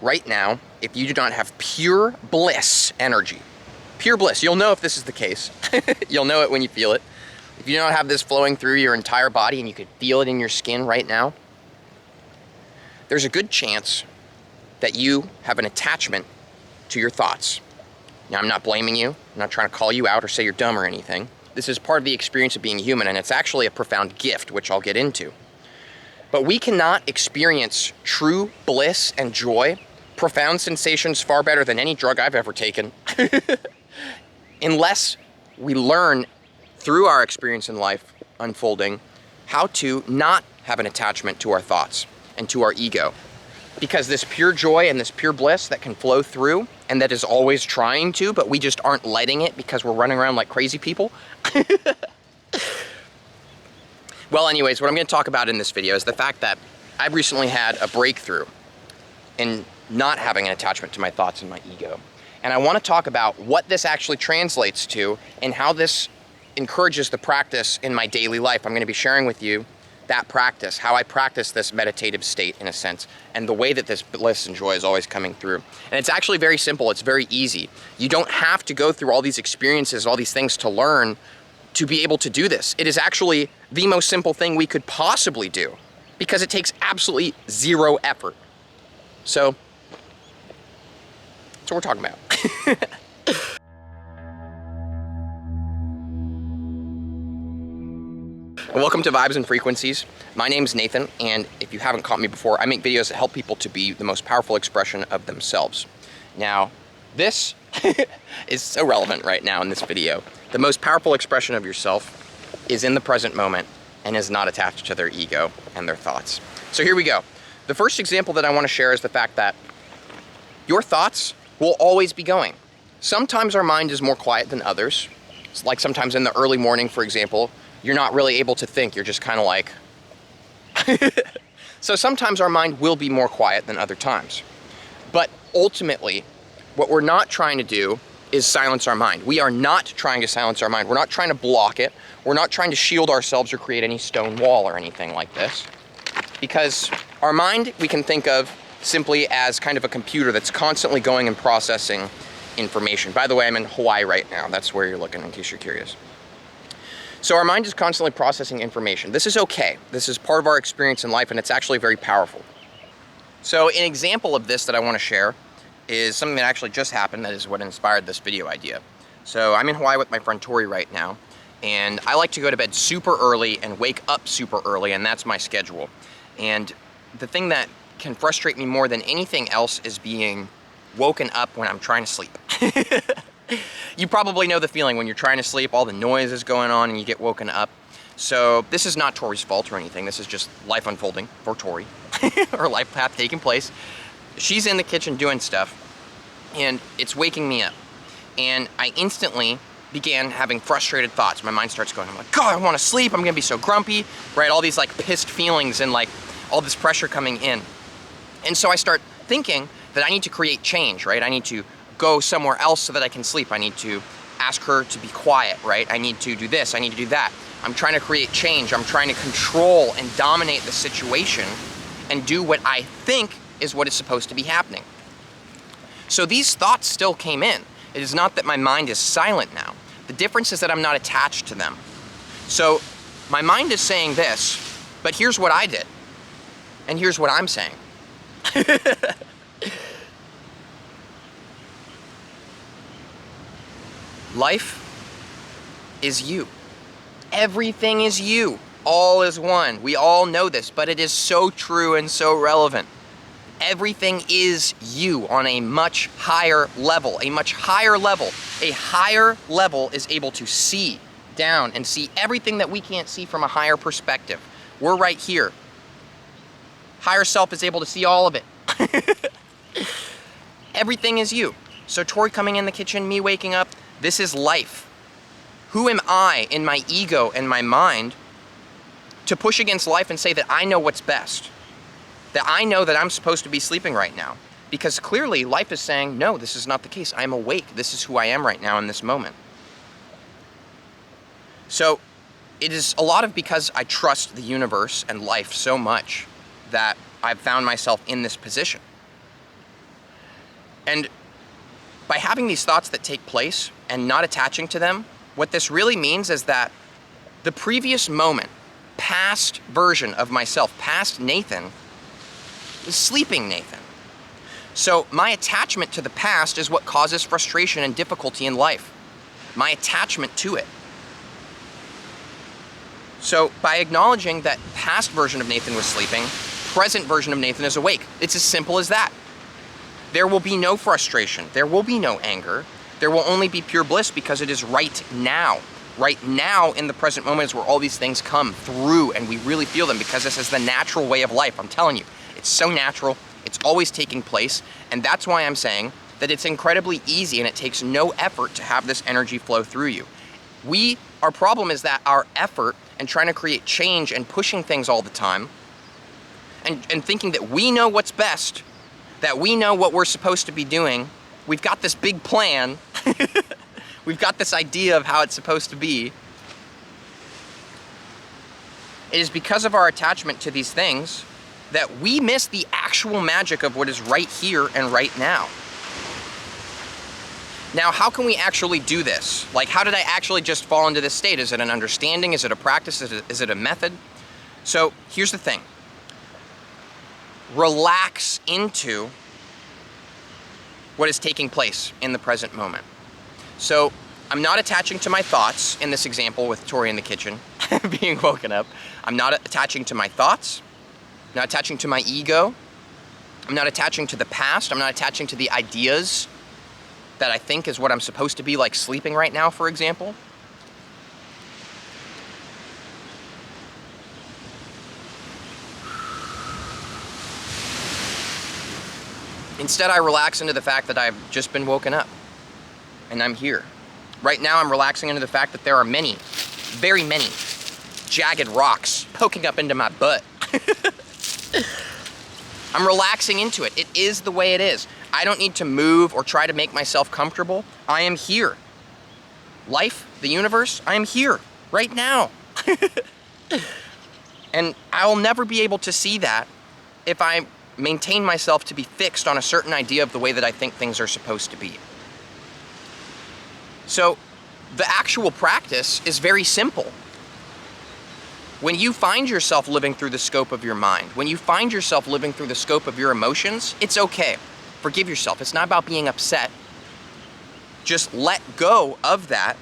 right now, if you do not have pure bliss energy, pure bliss, you'll know if this is the case. You'll know it when you feel it. If you don't have this flowing through your entire body and you could feel it in your skin right now, there's a good chance that you have an attachment to your thoughts. Now, I'm not blaming you. I'm not trying to call you out or say you're dumb or anything. This is part of the experience of being human, and it's actually a profound gift, which I'll get into. But we cannot experience true bliss and joy, profound sensations far better than any drug I've ever taken, unless we learn through our experience in life unfolding how to not have an attachment to our thoughts and to our ego. Because this pure joy and this pure bliss that can flow through, and that is always trying to, but we just aren't letting it because we're running around like crazy people. Well, anyways, what I'm going to talk about in this video is the fact that I've recently had a breakthrough in not having an attachment to my thoughts and my ego. And I want to talk about what this actually translates to and how this encourages the practice in my daily life. I'm going to be sharing with you that practice, how I practice this meditative state in a sense, and the way that this bliss and joy is always coming through. And it's actually very simple. It's very easy. You don't have to go through all these experiences, all these things to learn to be able to do this. It is actually the most simple thing we could possibly do because it takes absolutely zero effort. So, that's what we're talking about. Welcome to Vibes and Frequencies. My name's Nathan, and if you haven't caught me before, I make videos that help people to be the most powerful expression of themselves. Now, this is so relevant right now in this video. The most powerful expression of yourself is in the present moment and is not attached to their ego and their thoughts. So here we go. The first example that I want to share is the fact that your thoughts will always be going. Sometimes our mind is more quiet than others. It's like sometimes in the early morning, for example, you're not really able to think. You're just kind of like... So sometimes our mind will be more quiet than other times. But ultimately, what we're not trying to do is silence our mind. We are not trying to silence our mind. We're not trying to block it. We're not trying to shield ourselves or create any stone wall or anything like this. Because our mind, we can think of simply as kind of a computer that's constantly going and processing information. By the way, I'm in Hawaii right now. That's where you're looking, in case you're curious. So our mind is constantly processing information. This is okay. This is part of our experience in life, and it's actually very powerful. So an example of this that I want to share is something that actually just happened. That is what inspired this video idea. So I'm in Hawaii with my friend Tori right now, and I like to go to bed super early and wake up super early, and that's my schedule. And the thing that can frustrate me more than anything else is being woken up when I'm trying to sleep. You probably know the feeling when you're trying to sleep, all the noise is going on and you get woken up. So this is not Tori's fault or anything. This is just life unfolding for Tori, her life path taking place. She's in the kitchen doing stuff, and it's waking me up. And I instantly began having frustrated thoughts. My mind starts going, I'm like, God, I want to sleep. I'm going to be so grumpy, right? All these like pissed feelings and like all this pressure coming in. And so I start thinking that I need to create change, right? I need to go somewhere else so that I can sleep. I need to ask her to be quiet, right? I need to do this. I need to do that. I'm trying to create change. I'm trying to control and dominate the situation and do what I think is what is supposed to be happening. So these thoughts still came in. It is not that my mind is silent now. The difference is that I'm not attached to them. So my mind is saying this, but here's what I did. And here's what I'm saying. Life is you. Everything is you. All is one. We all know this, but it is so true and so relevant. Everything is you on a much higher level. A much higher level. A higher level is able to see down and see everything that we can't see from a higher perspective. We're right here. Higher self is able to see all of it. Everything is you. So Tori coming in the kitchen, me waking up, this is life. Who am I in my ego and my mind to push against life and say that I know what's best? That I know that I'm supposed to be sleeping right now? Because clearly life is saying, no, this is not the case. I'm awake. This is who I am right now in this moment. So it is a lot of because I trust the universe and life so much that I've found myself in this position. And by having these thoughts that take place and not attaching to them, what this really means is that the previous moment, past version of myself, past Nathan, is sleeping Nathan. So my attachment to the past is what causes frustration and difficulty in life. My attachment to it. So by acknowledging that past version of Nathan was sleeping, present version of Nathan is awake. It's as simple as that. There will be no frustration. There will be no anger. There will only be pure bliss because it is right now. Right now in the present moment is where all these things come through and we really feel them because this is the natural way of life. I'm telling you, it's so natural. It's always taking place. And that's why I'm saying that it's incredibly easy and it takes no effort to have this energy flow through you. Our problem is that our effort and trying to create change and pushing things all the time and thinking that we know what's best, that we know what we're supposed to be doing, we've got this big plan, we've got this idea of how it's supposed to be. It is because of our attachment to these things that we miss the actual magic of what is right here and right now. Now, how can we actually do this? Like, how did I actually just fall into this state? Is it an understanding? Is it a practice? Is it a method? So here's the thing. Relax into what is taking place in the present moment. So I'm not attaching to my thoughts in this example with Tori in the kitchen being woken up. I'm not attaching to my thoughts. I'm not attaching to my ego. I'm not attaching to the past. I'm not attaching to the ideas that I think is what I'm supposed to be, like sleeping right now, for example. Instead, I relax into the fact that I've just been woken up and I'm here. Right now, I'm relaxing into the fact that there are many, very many jagged rocks poking up into my butt. I'm relaxing into it. It is the way it is. I don't need to move or try to make myself comfortable. I am here. Life, the universe, I am here right now. And I'll never be able to see that if I maintain myself to be fixed on a certain idea of the way that I think things are supposed to be. So the actual practice is very simple. When you find yourself living through the scope of your mind, when you find yourself living through the scope of your emotions, it's okay. Forgive yourself. It's not about being upset. Just let go of that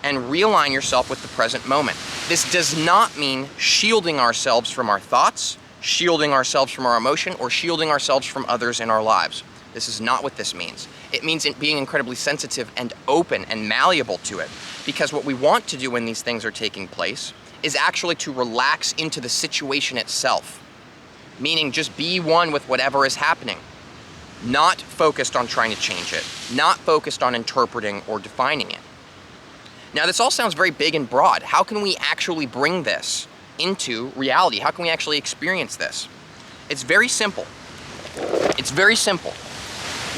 and realign yourself with the present moment. This does not mean shielding ourselves from our thoughts, shielding ourselves from our emotion, or shielding ourselves from others in our lives. This is not what this means. It means being incredibly sensitive and open and malleable to it. Because what we want to do when these things are taking place is actually to relax into the situation itself. Meaning just be one with whatever is happening. Not focused on trying to change it. Not focused on interpreting or defining it. Now this all sounds very big and broad. How can we actually bring this into reality? How can we actually experience this? It's very simple. It's very simple.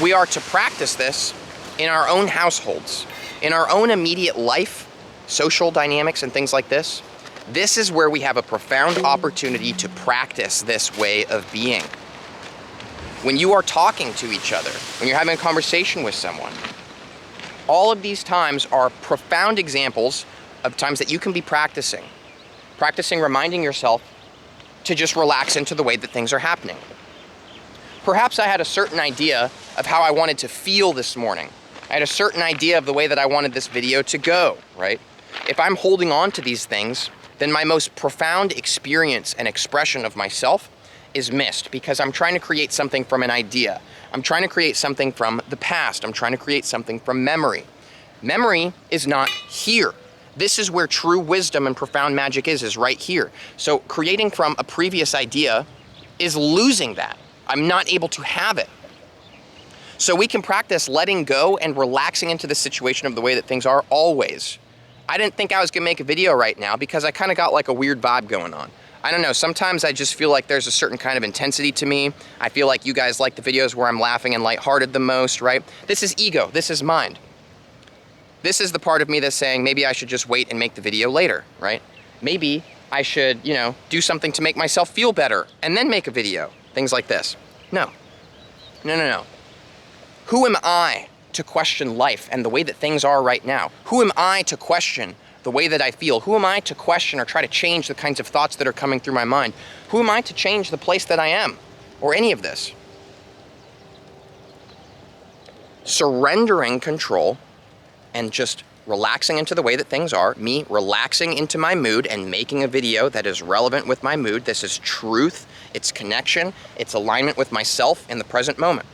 We are to practice this in our own households, in our own immediate life, social dynamics and things like this. This is where we have a profound opportunity to practice this way of being. When you are talking to each other, when you're having a conversation with someone, all of these times are profound examples of times that you can be practicing. Practicing reminding yourself to just relax into the way that things are happening. Perhaps I had a certain idea of how I wanted to feel this morning. I had a certain idea of the way that I wanted this video to go, right? If I'm holding on to these things, then my most profound experience and expression of myself is missed because I'm trying to create something from an idea. I'm trying to create something from the past. I'm trying to create something from memory. Memory is not here. This is where true wisdom and profound magic is right here. So creating from a previous idea is losing that. I'm not able to have it. So we can practice letting go and relaxing into the situation of the way that things are always. I didn't think I was gonna make a video right now because I kind of got like a weird vibe going on. I don't know, sometimes I just feel like there's a certain kind of intensity to me. I feel like you guys like the videos where I'm laughing and lighthearted the most, right? This is ego, this is mind. This is the part of me that's saying maybe I should just wait and make the video later, right? Maybe I should, do something to make myself feel better and then make a video, things like this. No. Who am I to question life and the way that things are right now? Who am I to question the way that I feel? Who am I to question or try to change the kinds of thoughts that are coming through my mind? Who am I to change the place that I am or any of this? Surrendering control and just relaxing into the way that things are, me relaxing into my mood and making a video that is relevant with my mood. This is truth, it's connection, it's alignment with myself in the present moment.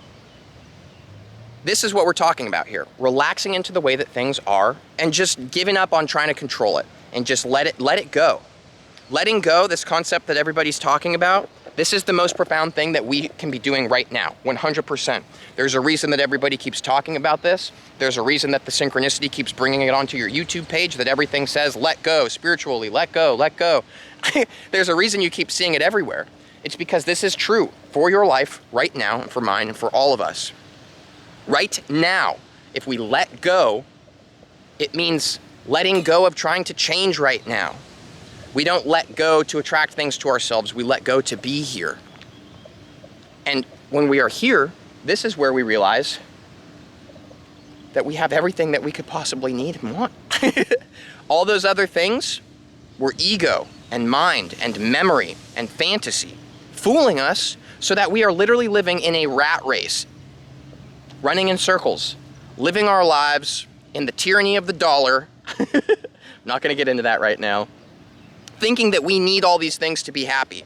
This is what we're talking about here. Relaxing into the way that things are and just giving up on trying to control it and just let it go. Letting go, this concept that everybody's talking about, this is the most profound thing that we can be doing right now, 100%. There's a reason that everybody keeps talking about this. There's a reason that the synchronicity keeps bringing it onto your YouTube page, that everything says, let go, spiritually, let go, let go. There's a reason you keep seeing it everywhere. It's because this is true for your life right now, and for mine, and for all of us. Right now, if we let go, it means letting go of trying to change right now. We don't let go to attract things to ourselves, we let go to be here. And when we are here, this is where we realize that we have everything that we could possibly need and want. All those other things were ego and mind and memory and fantasy, fooling us so that we are literally living in a rat race, running in circles, living our lives in the tyranny of the dollar. I'm not gonna get into that right now. Thinking that we need all these things to be happy.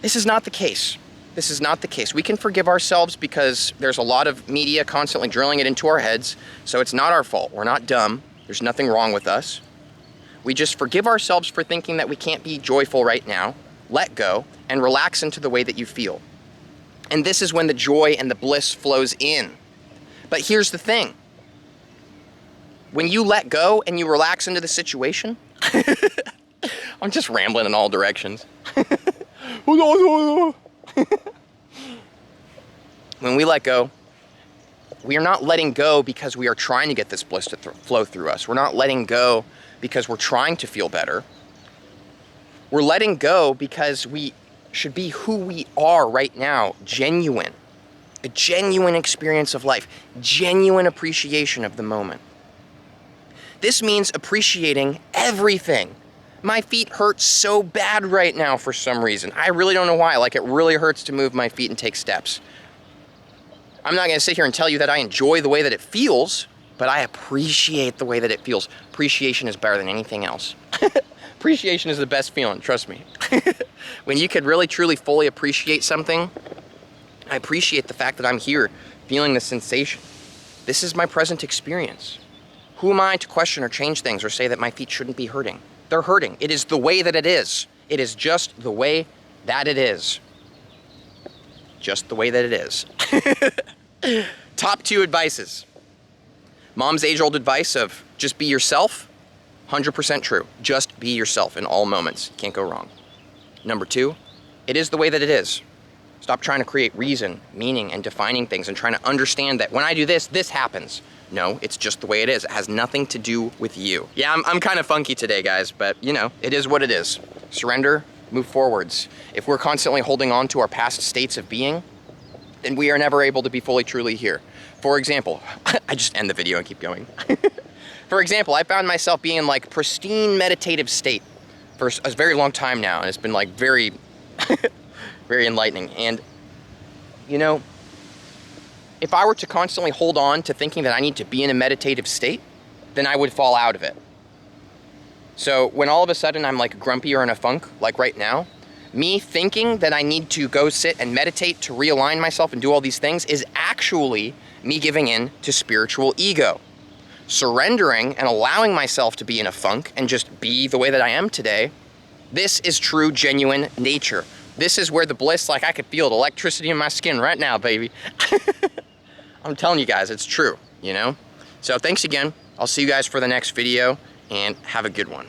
This is not the case. This is not the case. We can forgive ourselves because there's a lot of media constantly drilling it into our heads, so it's not our fault. We're not dumb. There's nothing wrong with us. We just forgive ourselves for thinking that we can't be joyful right now, let go, and relax into the way that you feel. And this is when the joy and the bliss flows in. But here's the thing. When you let go and you relax into the situation, I'm just rambling in all directions. When we let go, we are not letting go because we are trying to get this bliss to flow through us. We're not letting go because we're trying to feel better. We're letting go because we should be who we are right now, genuine. A genuine experience of life, genuine appreciation of the moment. This means appreciating everything. My feet hurt so bad right now for some reason. I really don't know why. Like, it really hurts to move my feet and take steps. I'm not gonna sit here and tell you that I enjoy the way that it feels, but I appreciate the way that it feels. Appreciation is better than anything else. Appreciation is the best feeling, trust me. When you could really, truly, fully appreciate something, I appreciate the fact that I'm here, feeling the sensation. This is my present experience. Who am I to question or change things or say that my feet shouldn't be hurting? They're hurting. It is the way that it is. It is just the way that it is. Just the way that it is. Top 2 advices. Mom's age-old advice of just be yourself, 100% true. Just be yourself in all moments. Can't go wrong. Number 2, it is the way that it is. Stop trying to create reason, meaning, and defining things and trying to understand that when I do this, this happens. No, it's just the way it is. It has nothing to do with you. Yeah, I'm kind of funky today, guys, but you know, it is what it is. Surrender, move forwards. If we're constantly holding on to our past states of being, then we are never able to be fully, truly here. For example, I just end the video and keep going. For example, I found myself being in like pristine meditative state for a very long time now, and it's been like very, very enlightening. And you know, if I were to constantly hold on to thinking that I need to be in a meditative state, then I would fall out of it. So when all of a sudden I'm like grumpy or in a funk, like right now, me thinking that I need to go sit and meditate to realign myself and do all these things is actually me giving in to spiritual ego. Surrendering and allowing myself to be in a funk and just be the way that I am today, this is true, genuine nature. This is where the bliss, like I could feel the electricity in my skin right now, baby. I'm telling you guys, it's true, you know? So thanks again. I'll see you guys for the next video, and have a good one.